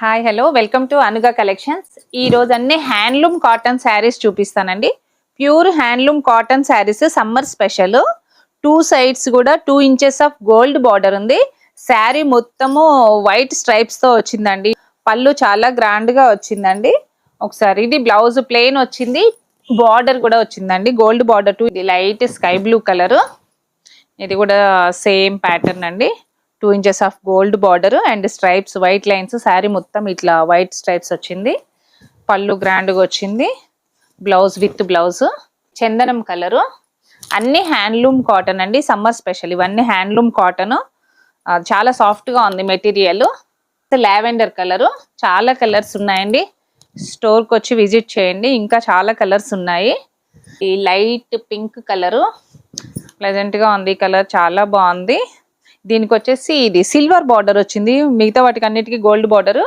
Hi hello welcome to Anuga collections. ఈ రోజు అన్ని హ్యాండ్లూమ్ కాటన్ శారీస్ చూపిస్తానండి. Pure handloom cotton saris summer special. 2 sides కూడా 2 ఇంచెస్ ఆఫ్ గోల్డ్ బార్డర్ ఉంది. శారీ మొత్తము వైట్ స్ట్రైప్స్ తో వచ్చిందండి. పళ్ళు చాలా గ్రాండ్ గా వచ్చిందండి. ఒకసారి ఇది బ్లౌజ్ ప్లెయిన్ వచ్చింది, బార్డర్ కూడా వచ్చిందండి. గోల్డ్ బార్డర్ టు ఇది లైట్ స్కై బ్లూ కలర్. ఇది కూడా సేమ్ ప్యాటర్న్ అండి. 2 inches of gold border and stripes white lines. Sari మొత్తం ఇట్లా వైట్ స్ట్రైప్స్ వచ్చింది. పళ్ళు గ్రాండ్ గా వచ్చింది. బ్లౌజ్ విత్ బ్లౌజ్ చందనం కలరు. అన్ని హ్యాండ్లూమ్ కాటన్ అండి, సమ్మర్ స్పెషల్. ఇవన్నీ హ్యాండ్లూమ్ కాటన్. చాలా సాఫ్ట్ గా ఉంది మెటీరియల్. Lavender colour. చాలా కలర్స్ ఉన్నాయండి. స్టోర్ కి వచ్చి విజిట్ చేయండి, ఇంకా చాలా కలర్స్ ఉన్నాయి. ఈ లైట్ పింక్ కలరు ప్లెజెంట్ గా ఉంది. కలర్ చాలా బాగుంది. దీనికి వచ్చేసి ఇది సిల్వర్ బార్డర్ వచ్చింది. మిగతా వాటికి అన్నిటికీ గోల్డ్ బార్డర్.